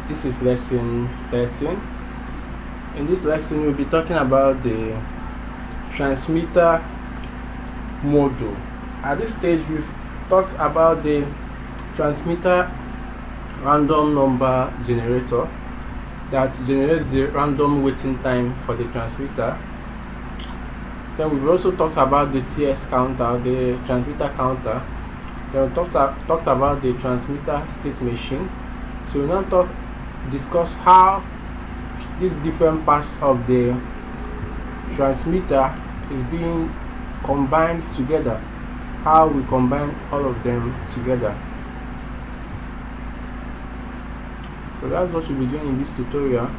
This is lesson 13. In this lesson, we'll be talking about the transmitter module. At this stage, we've talked about the transmitter random number generator that generates the random waiting time for the transmitter. Then we've also talked about the TS counter, the transmitter counter. Then we talked about the transmitter state machine. So we'll now discuss how these different parts of the transmitter is being combined together, how we combine all of them together. So that's what we'll be doing in this tutorial.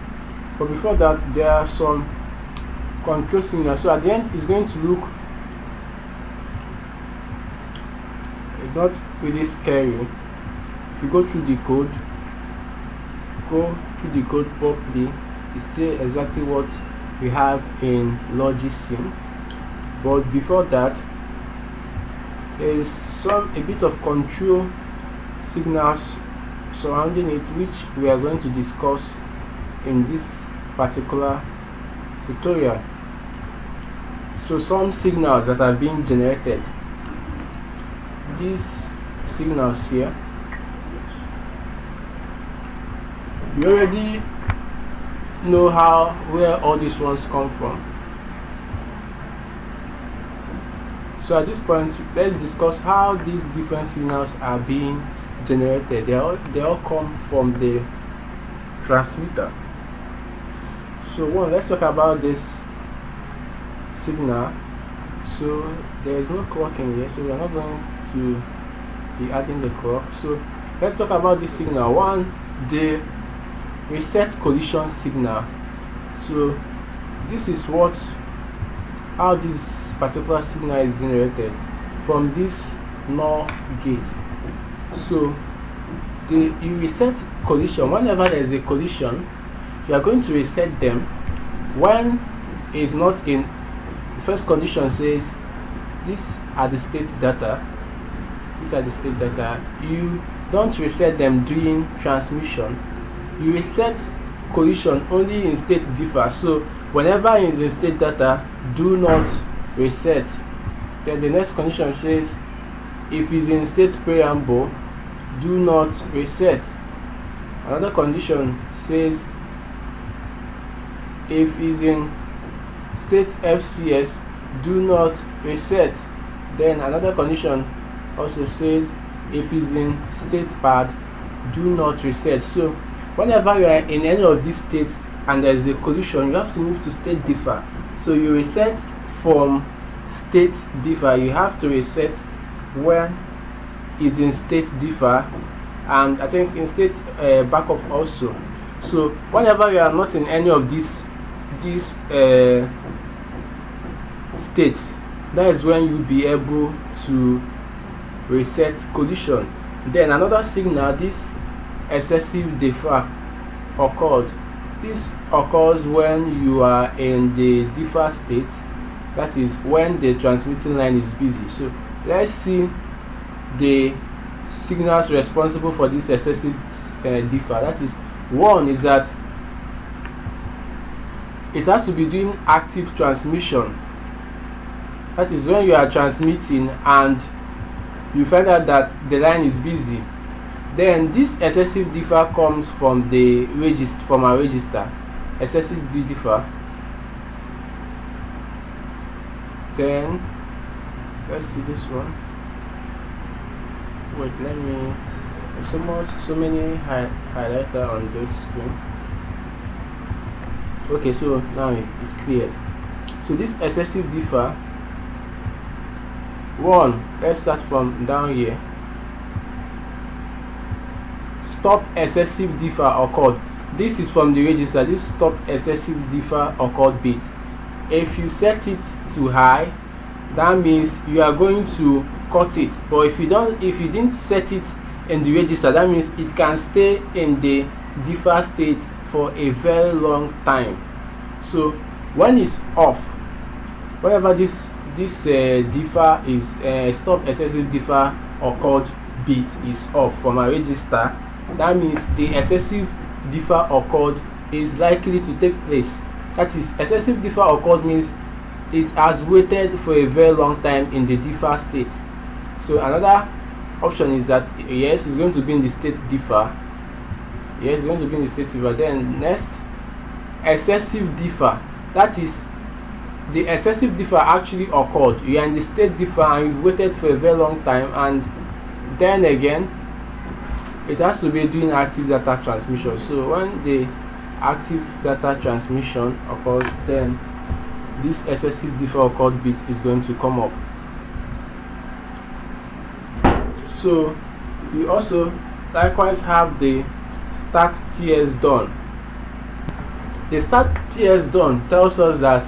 But before that, there are some control signals. So at the end, it's going to look, it's not really scary. If you go through the code properly, it's still exactly what we have in Logisim. But before that, there is a bit of control signals surrounding it, which we are going to discuss in this particular tutorial. So some signals that are being generated, these signals here, you already know where all these ones come from. So at this point, let's discuss how these different signals are being generated. They all come from the transmitter. So let's talk about this signal. So there is no clock in here, so we are not going to be adding the clock. So let's talk about this signal. The reset collision signal. So this is how this particular signal is generated from this NOR gate. So you reset collision. Whenever there is a collision, you are going to reset them when it's not in. The first condition says these are the state data. These are the state data. You don't reset them during transmission. You reset collision only in state differ. So whenever it's in state data, do not reset. Then the next condition says if it's in state preamble, do not reset. Another condition says if it's in state FCS, do not reset. Then another condition also says if it's in state pad, do not reset. So whenever you are in any of these states and there is a collision, you have to move to state differ. So you reset from state differ. You have to reset when it's in state differ, and I think in state backup also. So whenever you are not in any of these states, that is when you'll be able to reset collision. Then another signal, this excessive differ occurred. This occurs when you are in the differ state, that is when the transmitting line is busy. So let's see the signals responsible for this excessive differ. That is, one is that it has to be doing active transmission. That is when you are transmitting and you find out that the line is busy. Then this excessive differ comes from the register, from a register. Excessive differ. Then let's see this one. Wait, so many highlighter on this screen. Okay, so now it's cleared. So this excessive differ, let's start from down here. Stop excessive differ occurred. This is from the register. This stop excessive differ occurred bit. If you set it to high, that means you are going to cut it. But if you didn't set it in the register, that means it can stay in the differ state for a very long time. So when it's off, whenever this differ is stop excessive differ occurred bit is off from a register, that means the excessive differ occurred is likely to take place. That is, excessive differ occurred means it has waited for a very long time in the differ state. So another option is that yes, it's going to be in the state differ. Yes, it's going to be in the state differ. Then next, excessive differ. That is, the excessive differ actually occurred. You are in the state differ and you've waited for a very long time, and then again it has to be doing active data transmission. So when the active data transmission occurs, then this excessive differ occurred bit is going to come up. So we also likewise have the start TS done. The start TS done tells us that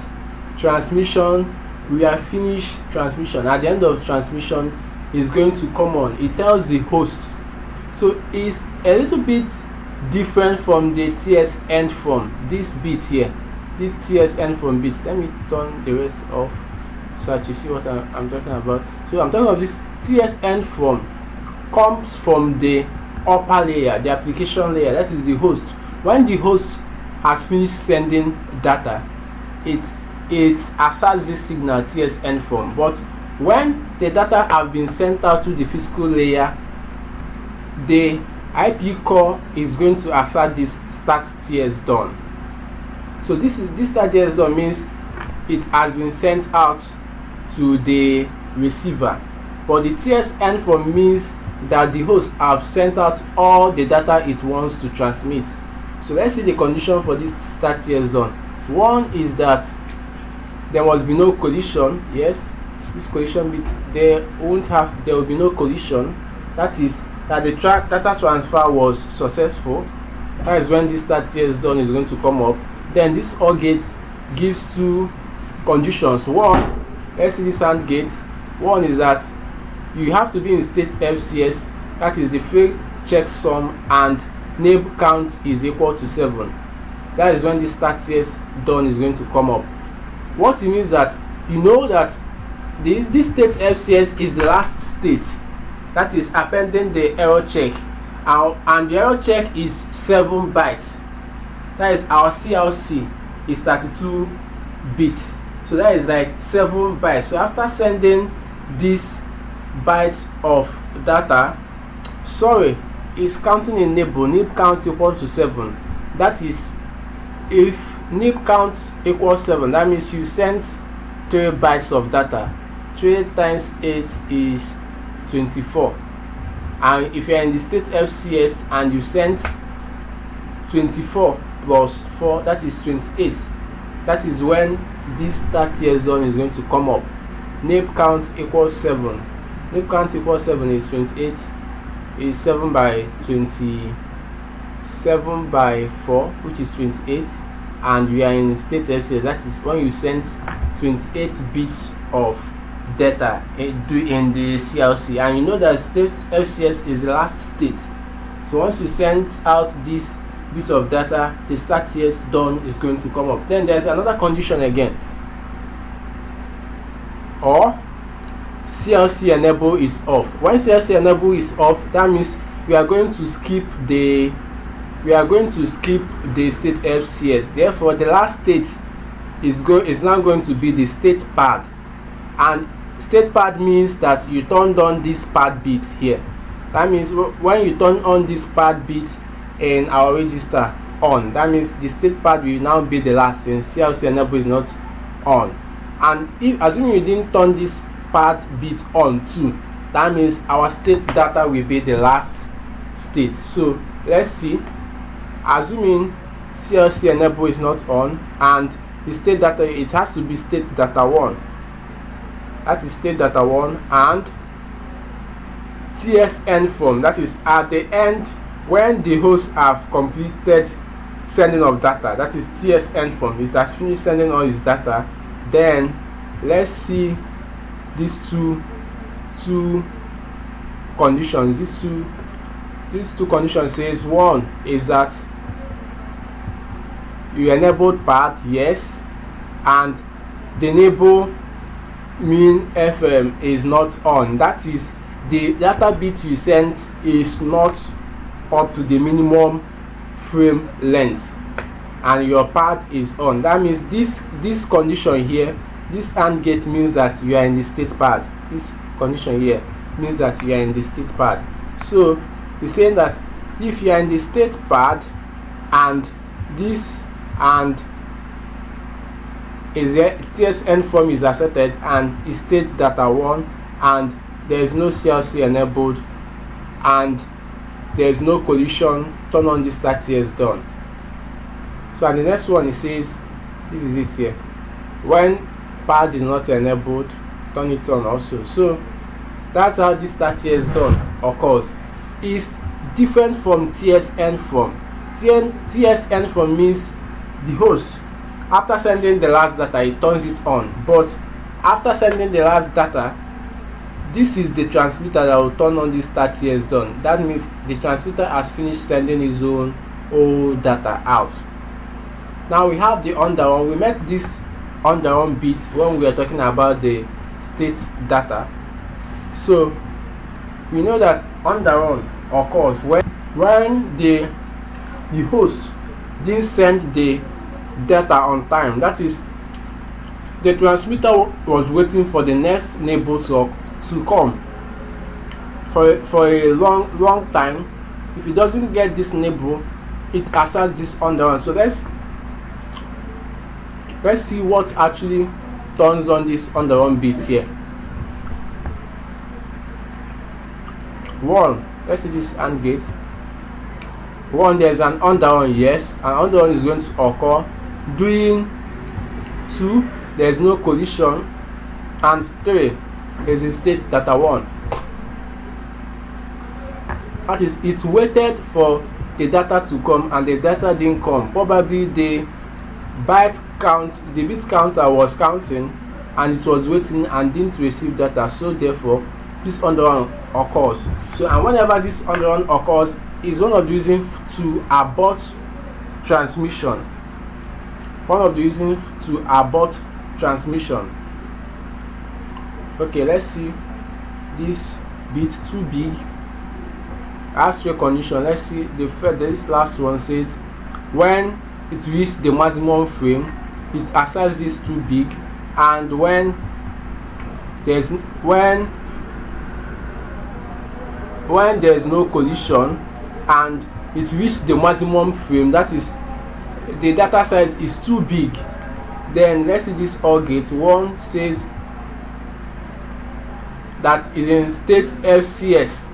transmission, we have finished transmission. At the end of transmission is going to come on. It tells the host. So it's a little bit different from the TS end from this bit here. This TS end from bit. Let me turn the rest off so that you see what I'm talking about. So I'm talking about this TS end from comes from the upper layer, the application layer, that is the host. When the host has finished sending data, it asserts this signal TS end from. But when the data have been sent out to the physical layer, the IP core is going to assert this start TS done. So this start TS done means it has been sent out to the receiver, but the TS end from means that the host have sent out all the data it wants to transmit. So let's see the condition for this start TS done. One is that there must be no collision. Yes, this collision bit, there will be no collision. That is, that the data transfer was successful. That is when this start TS done is going to come up. Then this OR gate gives two conditions. One, let's see this AND gate. One is that you have to be in state FCS, that is the fail checksum, and nib count is equal to 7. That is when this start TS done is going to come up. What it means that you know that this state FCS is the last state, that is appending the error check, and the error check is 7 bytes. That is, our CLC is 32 bits, so that is like 7 bytes. So after sending this bytes of data, sorry, is counting in nib count equals to 7. That is, if nib count equals 7, that means you sent 3 bytes of data. 3 times 8 is 24, and if you are in the state FCS and you sent 24 plus 4, that is 28. That is when this start TS zone is going to come up. Nib count equals 7. Nib count equals 7 is 28, is 7 by 27 by 4, which is 28, and we are in state FCS. That is when you send 28 bits of data in the CLC, and you know that state FCS is the last state. So once you send out this bits of data, the start TS done is going to come up. Then there's another condition again, or CLC enable is off. When CLC enable is off, that means we are going to skip the state FCS. Therefore, the last state is now going to be the state pad, and state pad means that you turned on this pad bit here. That means when you turn on this pad bit in our register on, that means the state pad will now be the last, since CLC enable is not on. And if assuming you didn't turn this pad bit on too, that means our state data will be the last state. So let's see, assuming CLC enable is not on and the state data, it has to be state data 1. That is state data 1, and TS end from, that is at the end when the host have completed sending of data, that is TS end from, it has finished sending all its data. Then let's see these two conditions. These two conditions says, one is that you enabled pad, yes, and the enable mean FM is not on. That is, the data bit you sent is not up to the minimum frame length and your pad is on. That means this condition here, this AND gate means that you are in the state pad. This condition here means that you are in the state pad. So it's saying that if you are in the state pad and this and is there TSN form is asserted and it states data 1 and there is no CLC enabled and there is no collision, turn on this start TS done. So and the next one it says, this is it here, when pad is not enabled, turn it on also. So that's how this start TS done occurs. It's different from TSN form. TSN form means the host, after sending the last data, it turns it on, but after sending the last data, this is the transmitter that will turn on this start TS done. That means the transmitter has finished sending his own old data out. Now we have the on-the-run. We met this on-the-run bit when we were talking about the state data. So we know that on-the-run occurs when the host didn't send the data on time. That is, the transmitter was waiting for the next neighbor to come for a long time. If it doesn't get this neighbor, it asserts this on-the-run. So let's see what actually turns on this on-the-run bit here. 1, let's see this AND gate. 1, there's an on-the-run, yes, and on-the-run is going to occur. Doing 2, there's no collision, and 3 is in state data 1. That is, it waited for the data to come and the data didn't come. Probably the bit counter was counting and it was waiting and didn't receive data, so therefore this on-the-run occurs. So and whenever this on-the-run occurs, is one of the reasons to abort transmission. One of the reasons to abort transmission. Okay, let's see this bit too big. As to a condition, let's see this last one says when it reaches the maximum frame, it asserts this too big, and when there's no collision and it reached the maximum frame, that is the data size is too big, then let's see this OR gate. 1 says that is in state FCS,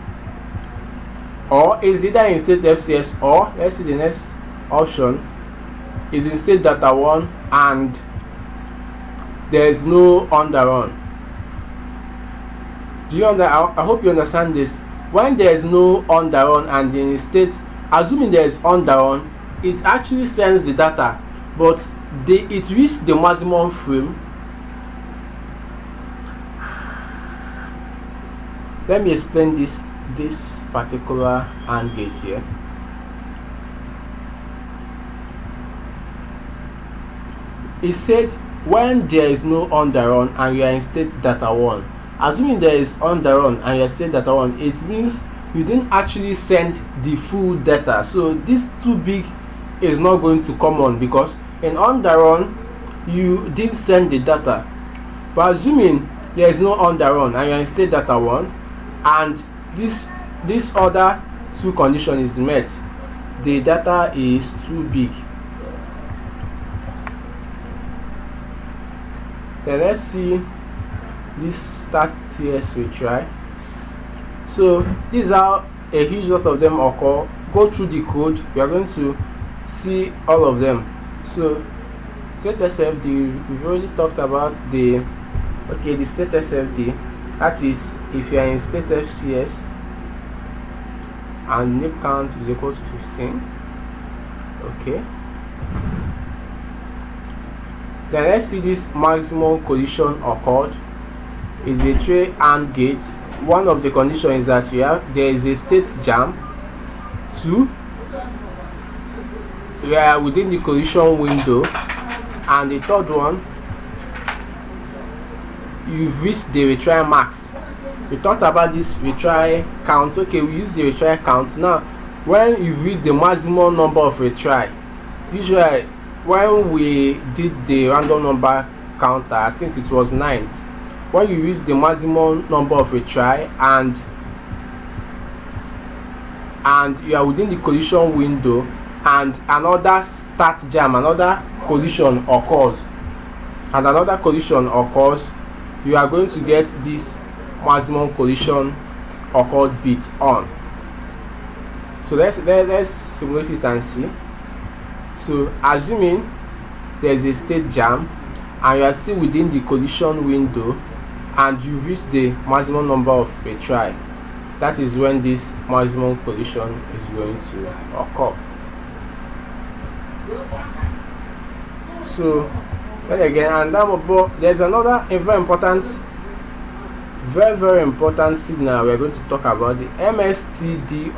or is either in state FCS, or let's see the next option is in state data 1 and there is no on-the-run. I hope you understand this. When there is no on-the-run and in state, assuming there is on-the-run, it actually sends the data, but it reached the maximum frame. Let me explain this particular AND gate here. It said when there is no on-the-run and you are in state data 1. Assuming there is on-the-run and you are state data 1, it means you didn't actually send the full data. So this too big is not going to come on because in on-the-run you didn't send the data. But assuming there is no on-the-run and you are in state data 1 and this other two condition is met, the data is too big. Then let's see this start TS retry. So these are a huge lot of them occur. Go through the code, we are going to see all of them. So state SFD, we've already talked about the state SFD. That is if you are in state FCS and nib count is equal to 15. Okay. Then let's see this maximum collision occurred. Is a tray AND gate. One of the conditions is that there is a state jam. 2, we are within the collision window, and the third one, you've reached the retry max. We talked about this retry count. Okay, we use the retry count. Now when you reach the maximum number of retry. Usually when we did the random number counter, I think it was 9. When you reach the maximum number of retry and you are within the collision window and another start jam, another collision occurs, you are going to get this maximum collision occurred bit on. So let's simulate it and see. So assuming there is a state jam and you are still within the collision window and you reach the maximum number of retry, that is when this maximum collision is going to occur. So then again, and there's another very important signal we are going to talk about, the MSTD_D.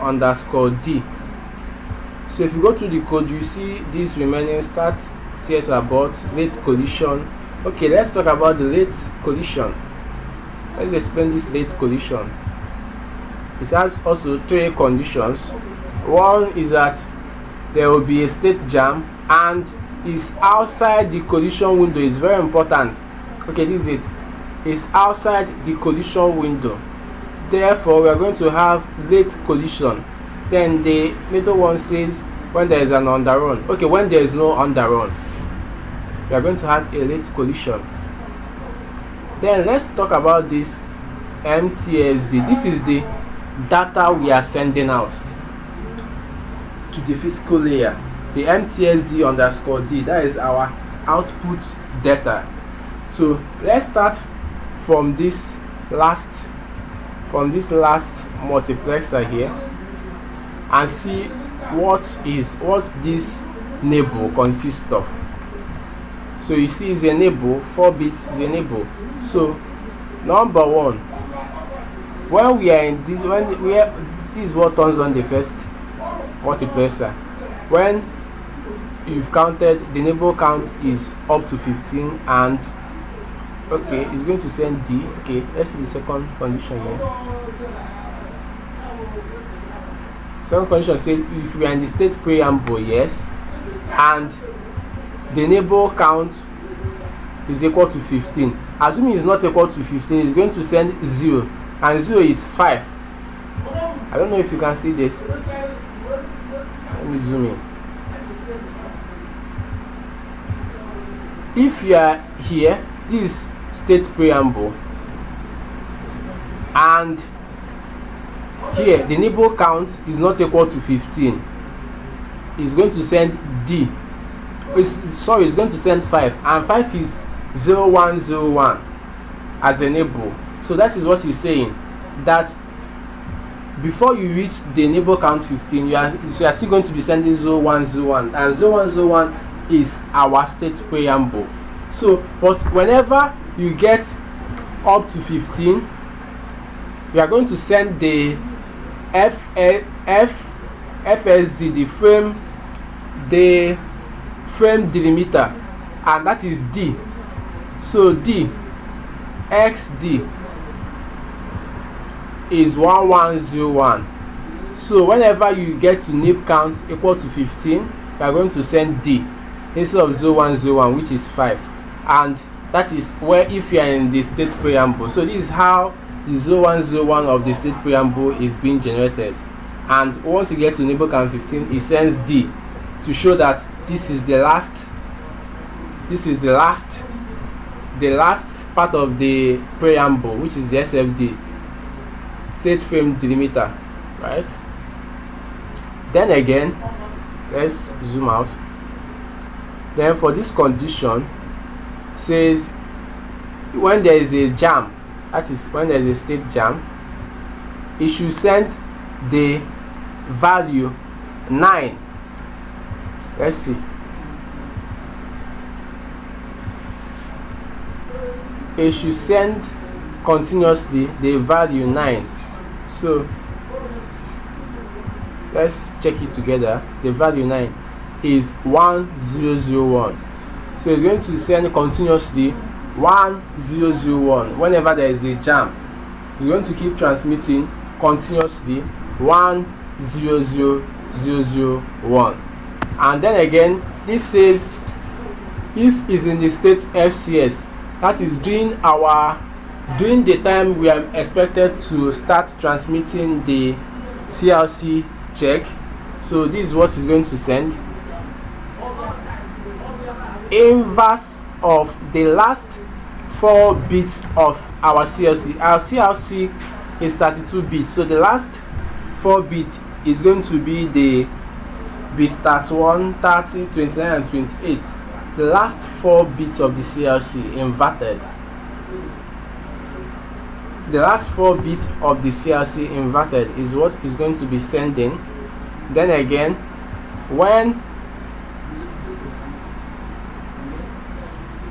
So if you go to the code, you see this remaining start TS about late collision. Okay, let's talk about the late collision. Let's explain this late collision. It has also 3 conditions. One is that there will be a state jam and is outside the collision window. Is very important. Okay, this is it. Is outside the collision window. Therefore, we are going to have late collision. Then the middle one says when there is an underrun. Okay, when there is no underrun, we are going to have a late collision. Then let's talk about this MTSD. This is the data we are sending out to the physical layer. The MTSD_D, that is our output data. So let's start from this last multiplexer here and see what this enable consists of. So you see it's enable, 4 bits is enable. So number 1, when we are in this, this is what turns on the first multiplexer. When you've counted, the enable count is up to 15 and okay, it's going to send D. Okay, let's see the second condition here. Second condition says if we are in the state preamble, yes, and the enable count is equal to 15. Assuming it's not equal to 15, it's going to send 0, and 0 is 5. I don't know if you can see this. Let me zoom in. If you are here, this is state preamble, and here the enable count is not equal to 15, it's going to send D. It's going to send 5, and 5 is 0101 as enable. So that is what he's saying, that before you reach the enable count 15, you are still going to be sending 0101, and 0101 is our state preamble. So but whenever you get up to 15, we are going to send the FSD, the frame delimiter, and that is D. So D XD is 1101. So whenever you get to nib count equal to 15, you are going to send D instead of 0101, which is 5, and that is where if you are in the state preamble. So this is how the 0101 of the state preamble is being generated, and once you get to nib count 15, it sends D to show that this is the last part of the preamble, which is the SFD, state frame delimiter, right? Then again, let's zoom out. Then for this condition, says when there is a jam, that is when there is a state jam, it should send the value 9. Let's see. It should send continuously the value 9. So let's check it together. The value 9 is 1001. So it's going to send continuously 1001 whenever there is a jam. It's going to keep transmitting continuously 1001. 001. And then again, this says if is in the state FCS, that is during the time we are expected to start transmitting the CLC check. So this is what is going to send. Inverse of the last 4 bits of our CLC. Our CLC is 32 bits, so the last 4 bits is going to be the bit 31, 30, 29 and 28. The last 4 bits of the CLC inverted. The last 4 bits of the CLC inverted is what is going to be sending. Then again,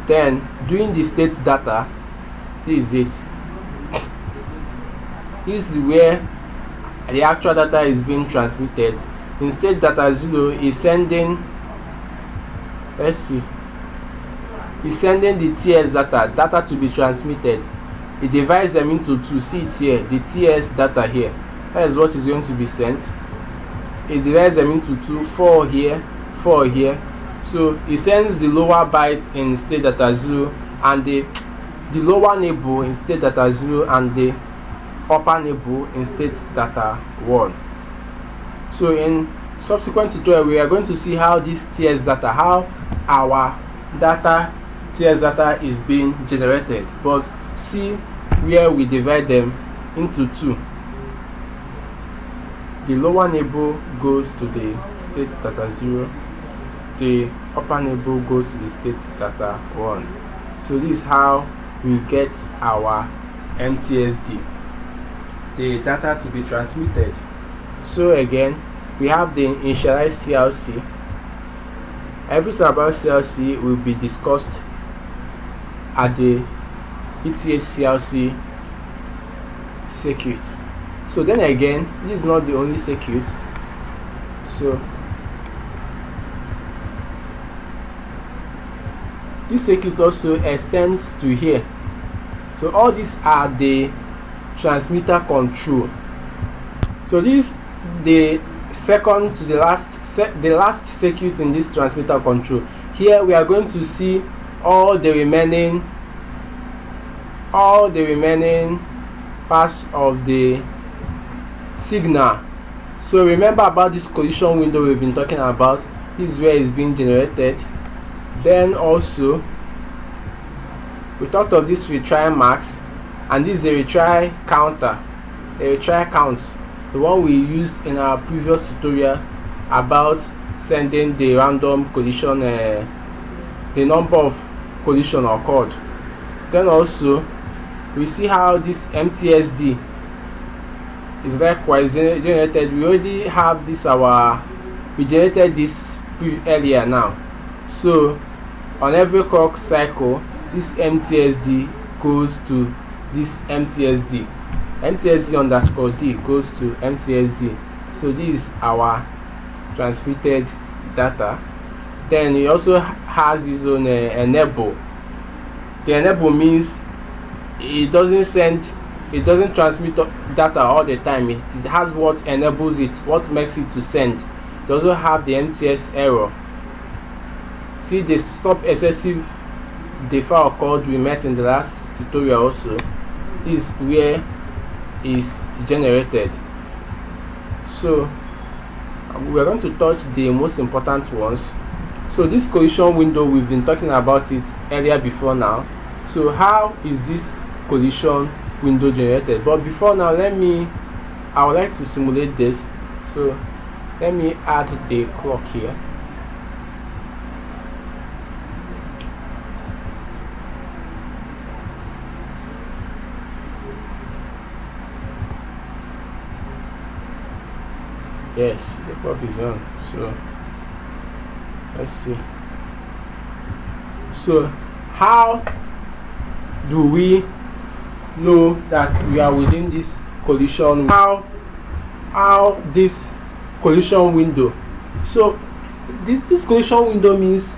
then doing the state data, this is it. This is where the actual data is being transmitted. In state data 0 is sending, let's see, is sending the TS data to be transmitted. It divides them into 2. See it here, the TS data here. That is what is going to be sent. It divides them into 2, 4 here, 4 here. So it sends the lower byte in state data 0 and the lower neighbor in state data 0 and the upper neighbor in state data 1. So in subsequent tutorial we are going to see how this TS data, how our TS data is being generated. But see where we divide them into 2. The lower neighbor goes to the state data 0, the upper neighbor goes to the state data 1. So this is how we get our MTSD, the data to be transmitted. So again, we have the initialized CLC. Everything about CLC will be discussed at the ETH CLC circuit. So then again, this is not the only circuit. So this circuit also extends to here. So all these are the transmitter control. So this the second to the last circuit in this transmitter control. Here we are going to see all the remaining parts of the signal. So remember about this collision window we've been talking about. This is where it's being generated. Then also we talked of this retry max, and this is a retry counter, a retry count, the one we used in our previous tutorial about sending the random collision, the number of collision occurred. Then also we see how this MTSD is likewise generated. We already have this, we generated this earlier now. So on every clock cycle, this MTSD goes to this MTSD underscore D goes to MTSD. So this is our transmitted data. Then it also has its own enable. The enable means it doesn't transmit data all the time. It has what enables it, what makes it to send. It also have the MTS error. See the stop excessive defer code we met in the last tutorial also is where is generated. So we are going to touch the most important ones. So this collision window, we've been talking about it earlier before now. So how is this collision window generated? But before now, I would like to simulate this. So let me add the clock here. Yes, the clock is on. So let's see. So how do we know that we are within this collision? How this collision window? So this collision window means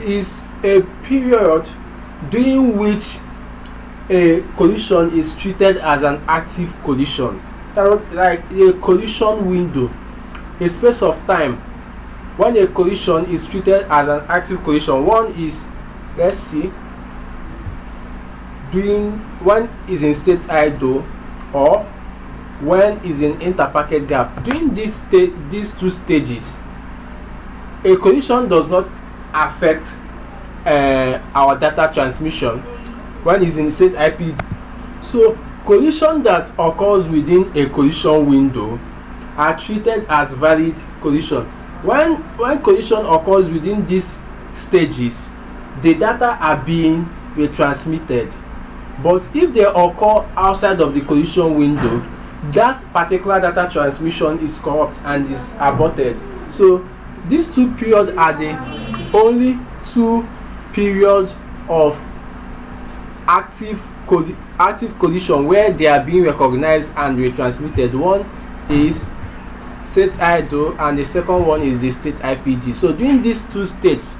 is a period during which a collision is treated as an active collision. Like a collision window a space of time when a collision is treated as an active collision. One is, let's see, when is in state idle, or when is in interpacket gap. During these two stages, a collision does not affect our data transmission when it's in state IPG. So collision that occurs within a collision window are treated as valid collision. When collision occurs within these stages, the data are being retransmitted. But if they occur outside of the collision window, that particular data transmission is corrupt and is aborted. So these two periods are the only two periods of active collision where they are being recognized and retransmitted. One is state idle and the second one is the state IPG. So during these two states,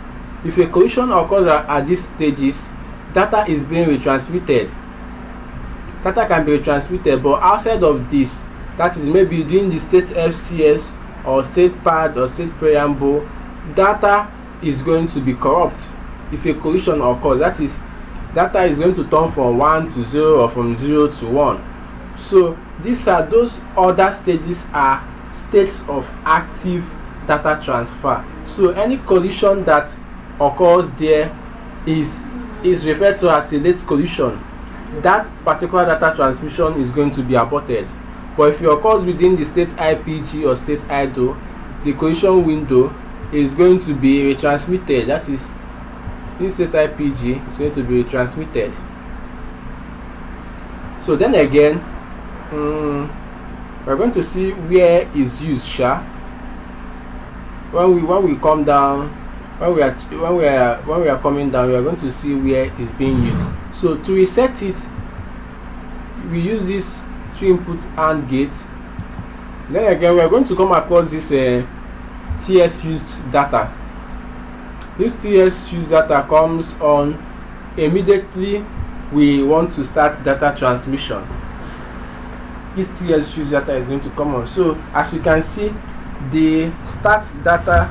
if a collision occurs at these stages, data is being retransmitted. Data can be retransmitted, but outside of this, that is maybe during the state FCS or state pad or state preamble, data is going to be corrupt. If a collision occurs, that is, data is going to turn from 1 to 0 or from 0 to 1. So those other stages are states of active data transfer. So any collision that occurs there is referred to as a late collision. That particular data transmission is going to be aborted. But if it occurs within the state IPG or state idle, the collision window is going to be retransmitted. That is, in state IPG, it's going to be retransmitted. So then again, we're going to see where is used, when we come down. When we are coming down, we are going to see where it's being used. So to reset it, we use this 2-input AND gate. Then again, we are going to come across this TS used data. This TS used data comes on immediately we want to start data transmission. This TS used data is going to come on. So as you can see, the start data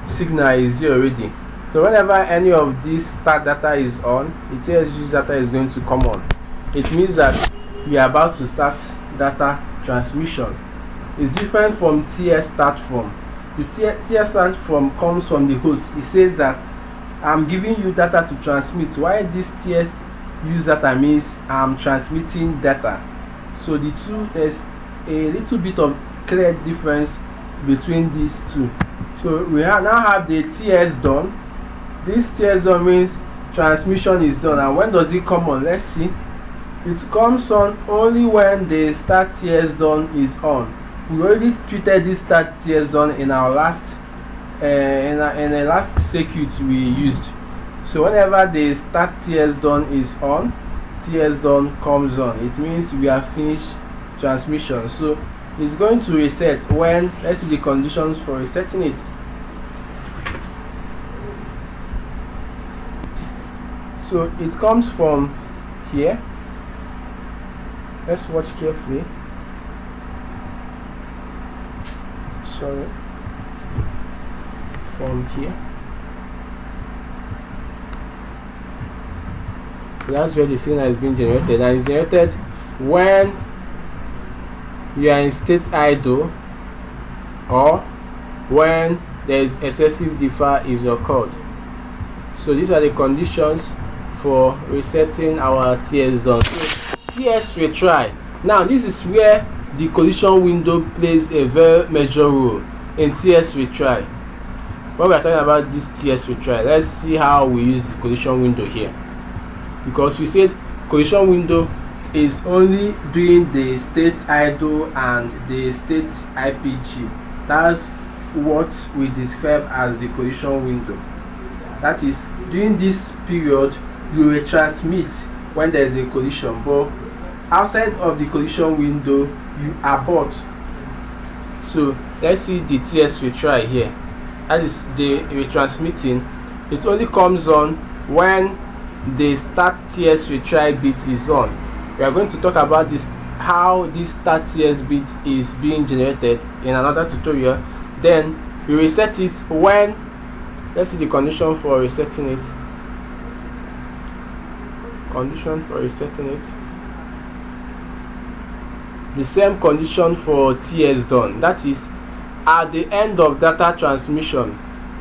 signal is here already. So whenever any of this start data is on, the TS used data is going to come on. It means that we are about to start data transmission. It's different from TS start from. The TS start from comes from the host. It says that I'm giving you data to transmit. Why this TS use data means I'm transmitting data. So the two, there's a little bit of clear difference between these two. So we now have the TS done. This TS done means transmission is done. And when does it come on? Let's see. It comes on only when the start TS done is on. We already treated this start TS done in our last in the last circuit we used. So whenever the start TS done is on, TS done comes on. It means we have finished transmission. So it's going to reset when, let's see the conditions for resetting it. So it comes from here. Let's watch carefully. Sorry. From here. That's where the signal is being generated, and it's generated when you are in state idle or when there is excessive differ is occurred. So these are the conditions for resetting our TS zone. So TS retry. Now this is where the collision window plays a very major role in TS retry. When we are talking about this TS retry, let's see how we use the collision window here. Because we said collision window is only doing the state idle and the state IPG. That's what we describe as the collision window. That is, during this period you will transmit when there is a collision, but outside of the collision window you abort. So let's see the TS retry here. That is the retransmitting. It only comes on when the start TS retry bit is on. We are going to talk about this, how this start TS bit is being generated, in another tutorial. Then you reset it when, let's see the condition for resetting it. Condition for resetting it. The same condition for TS done, that is at the end of data transmission,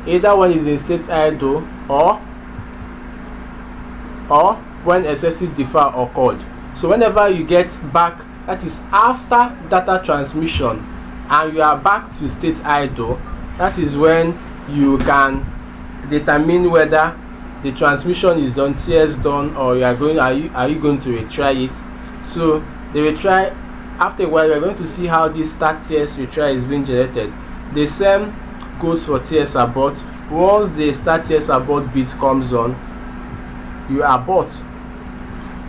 either when it's in state idle or when excessive defer occurred. So whenever you get back, that is after data transmission, and you are back to state idle, that is when you can determine whether the transmission is done, TS done, or you are going, are you going to retry it. So the retry, after a while we are going to see how this start TS retry is being generated. The same goes for TS abort. Once the start TS abort bit comes on, you abort.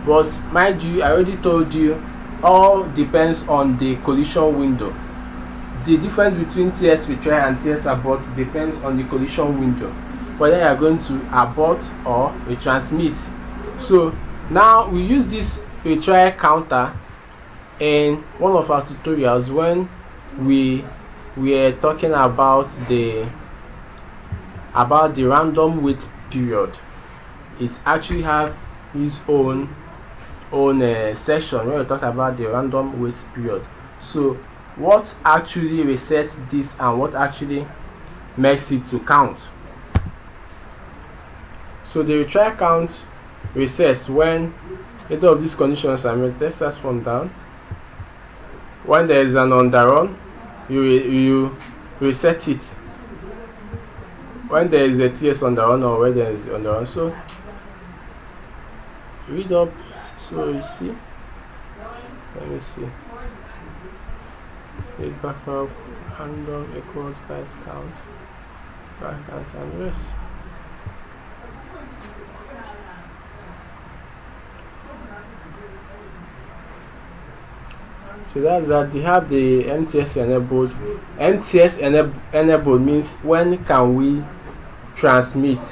But mind you, I already told you, all depends on the collision window. The difference between TS retry and TS abort depends on the collision window, whether you are going to abort or retransmit. So now we use this retry counter in one of our tutorials when we were talking about the random wait period. It actually have its own session where we talk about the random wait period. So what actually resets this and what actually makes it to count. So the retry count resets when either of these conditions are met. Let's start from down. When there is an underrun, you reset it. When there is a TS underrun or where there is underrun. So read up. So you see, let me see. Feedback of random equals byte count, byte count and rest. So that's that. They have the MTS enabled. MTS enabled means when can we transmit?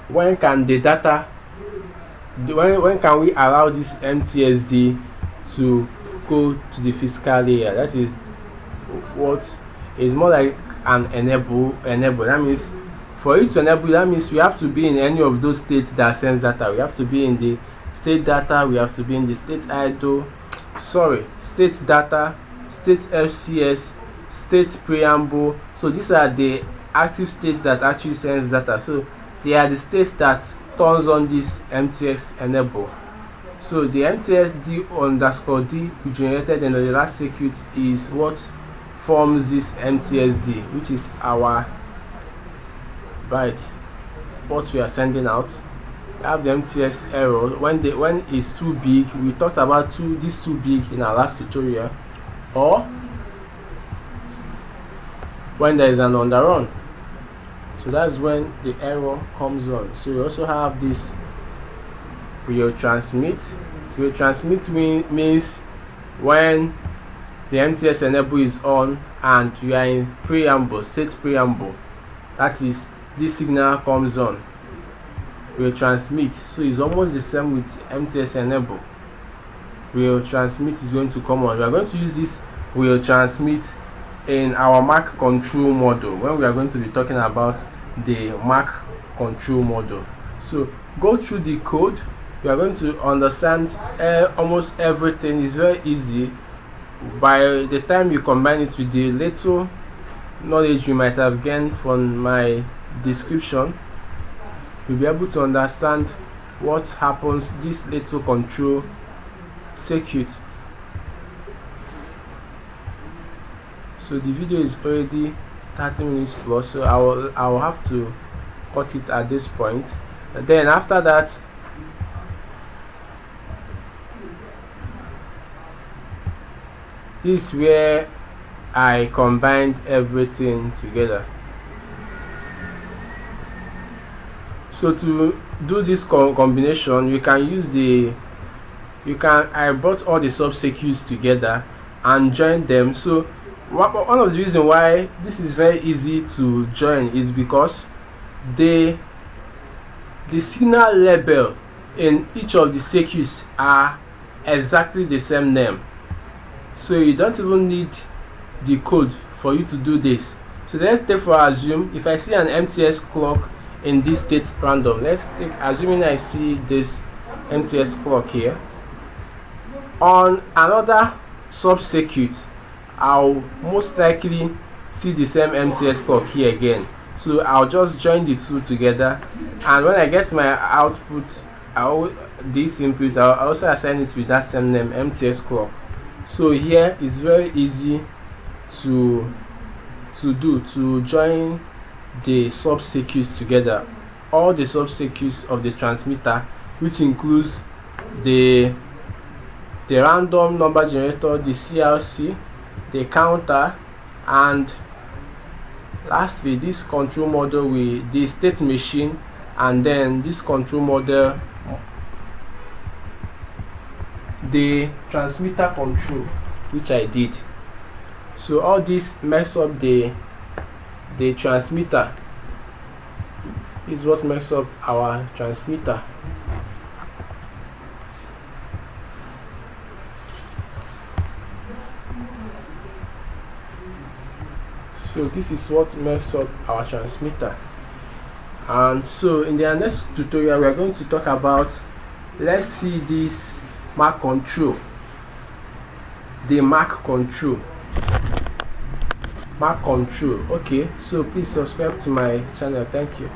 When can the data? When can we allow this MTSD to go to the physical layer? That is what is more like an enable. That means for you to enable, that means we have to be in any of those states that sends data. We have to be in the state data. We have to be in the state idle. State data, state FCS, state preamble. So these are the active states that actually sends data. So they are the states that turns on this MTS enable. So the MTSD_D we generated in the last circuit is what forms this MTSD, which is our byte, what we are sending out. We have the MTS error when it's too big. We talked about this too big in our last tutorial, or when there is an underrun. So that's when the error comes on. So we also have this real transmit. Real transmit means when the MTS enable is on and you are in preamble, state preamble. That is, this signal comes on. Real transmit. So it's almost the same with MTS enable. Real transmit is going to come on. We are going to use this real transmit in our Mac control model when we are going to be talking about the Mac control model. So go through the code. You are going to understand almost everything. Is very easy. By the time you combine it with the little knowledge you might have gained from my description, you'll be able to understand what happens this little control circuit. So the video is already 30 minutes plus, so I will have to cut it at this point. And then after that, this is where I combined everything together. So to do this combination, you can use I brought all the subcircuits together and joined them. So one of the reasons why this is very easy to join is because the signal label in each of the circuits are exactly the same name. So you don't even need the code for you to do this. So let's take for assume if I see an MTS clock in this state random. Let's take assuming I see this MTS clock here. On another sub-circuit, I'll most likely see the same MTS clock here again. So I'll just join the two together, and when I get my output, this input, I'll also assign it with that same name, MTS clock. So here it's very easy to join the sub-circuits together, all the sub-circuits of the transmitter, which includes the random number generator, the CLC, the counter, and lastly this control model with the state machine, and then this control model, the transmitter control, which I did. So all this makes up the transmitter. Is what makes up our transmitter. So this is what makes up our transmitter. And so in the next tutorial we are going to talk about, let's see this mark control, the mark control. Okay, so please subscribe to my channel. Thank you.